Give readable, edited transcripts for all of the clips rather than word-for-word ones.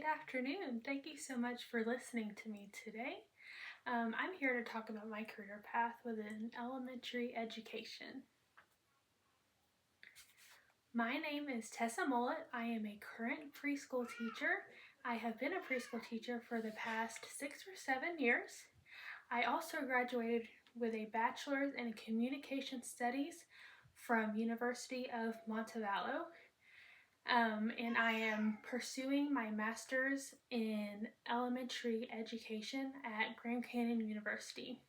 afternoon. Thank you so much for listening to me today. I'm here to talk about my career path within elementary education. My name is Tessa Mullet. I am a current preschool teacher. I have been a preschool teacher for the past 6 or 7 years. I also graduated with a bachelor's in communication studies from University of Montevallo. And I am pursuing my master's in elementary education at Grand Canyon University.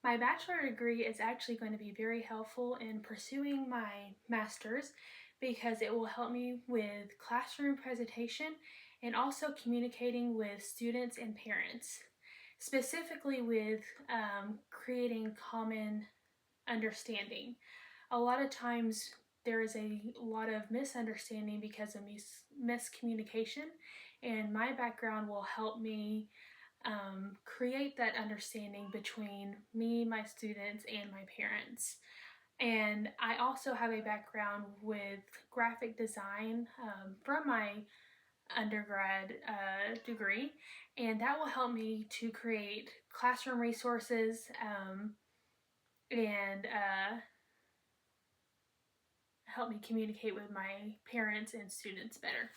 My bachelor degree is actually going to be very helpful in pursuing my master's because it will help me with classroom presentation and also communicating with students and parents, specifically with creating common understanding. A lot of times there is a lot of misunderstanding because of miscommunication, and my background will help me create that understanding between me, my students, and my parents. And I also have a background with graphic design from my undergrad degree, and that will help me to create classroom resources and help me communicate with my parents and students better.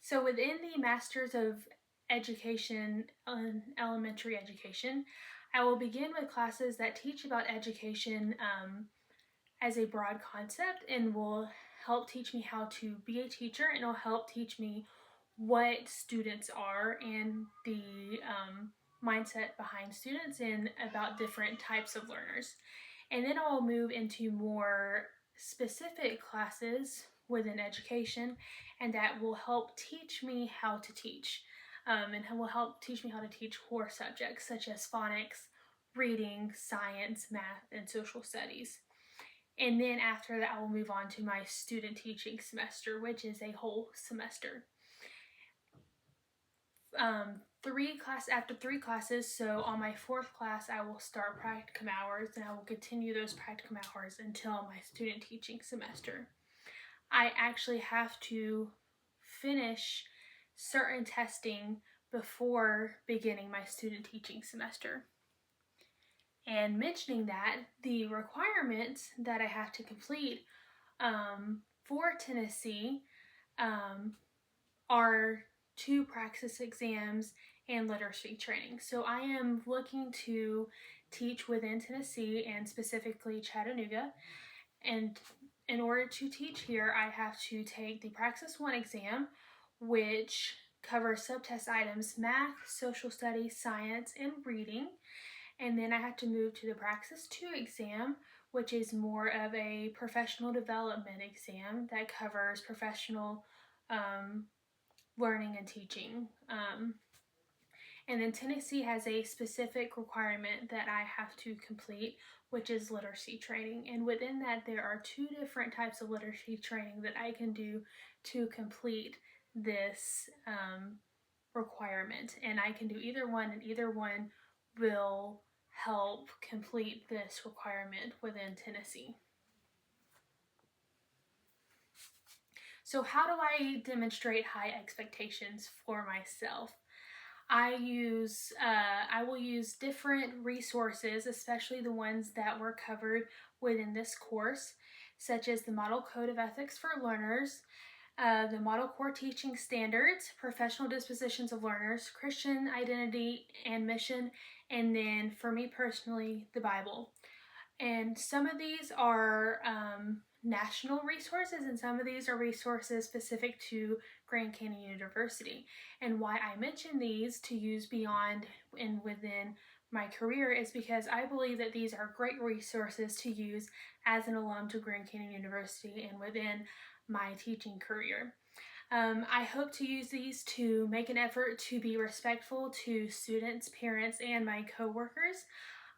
So within the Masters of Education in Elementary Education, I will begin with classes that teach about education as a broad concept and will help teach me how to be a teacher, and will help teach me what students are and the mindset behind students and about different types of learners. And then I'll move into more specific classes within education, and that will help teach me how to teach. And will help teach me how to teach core subjects such as phonics, reading, science, math, and social studies. And then after that, I will move on to my student teaching semester, which is a whole semester. After 3 classes, so on my 4th class, I will start practicum hours, and I will continue those practicum hours until my student teaching semester. I actually have to finish certain testing before beginning my student teaching semester. And mentioning that, the requirements that I have to complete for Tennessee are 2 praxis exams and literacy training. So I am looking to teach within Tennessee and specifically Chattanooga. And in order to teach here, I have to take the Praxis 1 exam, which covers subtest items math, social studies, science, and reading. And then I have to move to the Praxis 2 exam, which is more of a professional development exam that covers professional learning and teaching. And then Tennessee has a specific requirement that I have to complete, which is literacy training. And within that, there are 2 different types of literacy training that I can do to complete this requirement. And I can do either one, and either one will help complete this requirement within Tennessee. So how do I demonstrate high expectations for myself? I will use different resources, especially the ones that were covered within this course, such as the Model Code of Ethics for Learners, the Model Core Teaching Standards, Professional Dispositions of Learners, Christian Identity and Mission, and then for me personally, the Bible. And some of these are national resources, and some of these are resources specific to Grand Canyon University. And why I mention these to use beyond and within my career is because I believe that these are great resources to use as an alum to Grand Canyon University and within my teaching career. I hope to use these to make an effort to be respectful to students, parents, and my coworkers.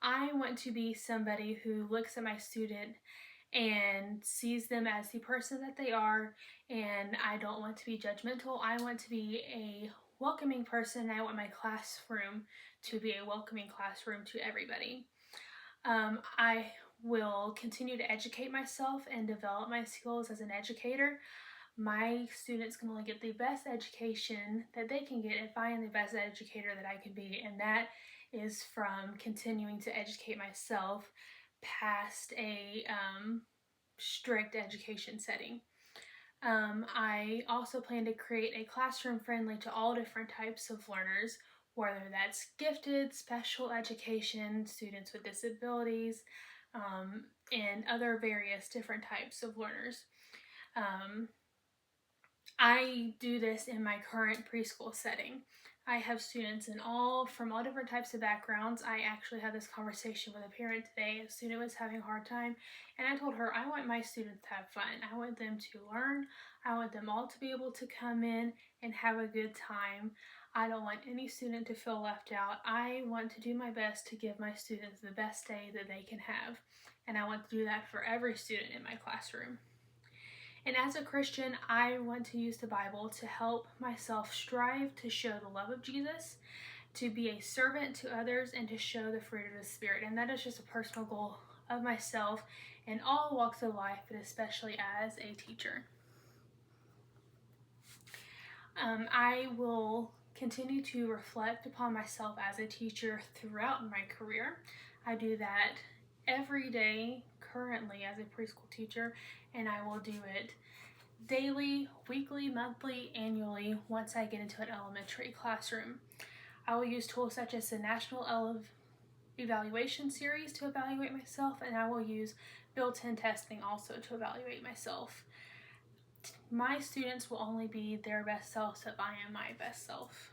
I want to be somebody who looks at my student and sees them as the person that they are, and I don't want to be judgmental. I want to be a welcoming person. I want my classroom to be a welcoming classroom to everybody. I will continue to educate myself and develop my skills as an educator. My students can only get the best education that they can get if I am the best educator that I can be, and that is from continuing to educate myself past a strict education setting. I also plan to create a classroom friendly to all different types of learners, whether that's gifted, special education, students with disabilities, and other various different types of learners. I do this in my current preschool setting. I have students from all different types of backgrounds. I actually had this conversation with a parent today. A student was having a hard time, and I told her I want my students to have fun. I want them to learn. I want them all to be able to come in and have a good time. I don't want any student to feel left out. I want to do my best to give my students the best day that they can have, and I want to do that for every student in my classroom. And as a Christian, I want to use the Bible to help myself strive to show the love of Jesus, to be a servant to others, and to show the fruit of the Spirit. And that is just a personal goal of myself in all walks of life, but especially as a teacher. I will continue to reflect upon myself as a teacher throughout my career. I do that every day currently as a preschool teacher, and I will do it daily, weekly, monthly, annually once I get into an elementary classroom. I will use tools such as the National Evaluation Series to evaluate myself, and I will use built-in testing also to evaluate myself. My students will only be their best selves if I am my best self.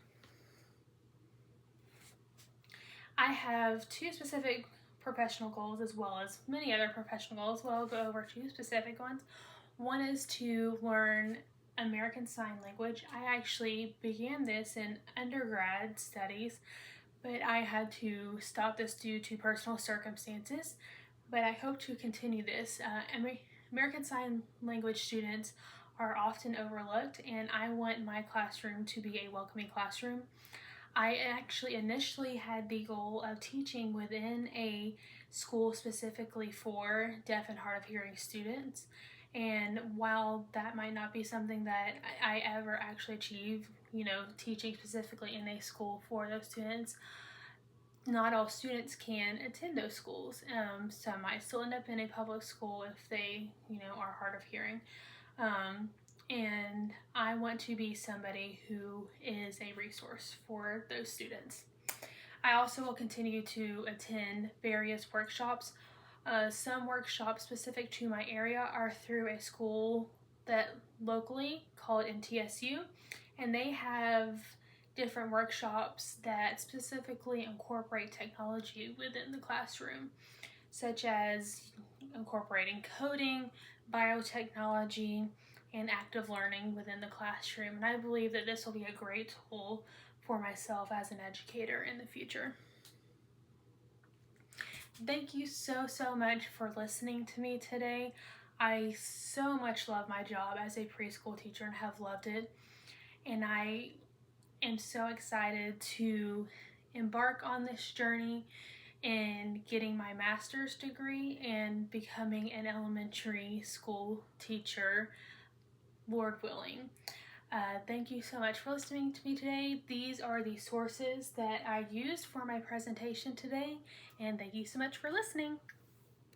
I have two specific professional goals as well as many other professional goals, but I'll go over two specific ones. One is to learn American Sign Language. I actually began this in undergrad studies, but I had to stop this due to personal circumstances. But I hope to continue this. American Sign Language students are often overlooked, and I want my classroom to be a welcoming classroom. I actually initially had the goal of teaching within a school specifically for deaf and hard of hearing students. And while that might not be something that I ever actually achieve, teaching specifically in a school for those students, not all students can attend those schools. Some might still end up in a public school if they, are hard of hearing. And I want to be somebody who is a resource for those students. I also will continue to attend various workshops. Some workshops specific to my area are through a school that locally called MTSU, and they have different workshops that specifically incorporate technology within the classroom, such as incorporating coding, biotechnology, and active learning within the classroom. And I believe that this will be a great tool for myself as an educator in the future. Thank you so much for listening to me today. I so much love my job as a preschool teacher and have loved it. And I am so excited to embark on this journey in getting my master's degree and becoming an elementary school teacher, Lord willing. Thank you so much for listening to me today. These are the sources that I used for my presentation today, and thank you so much for listening.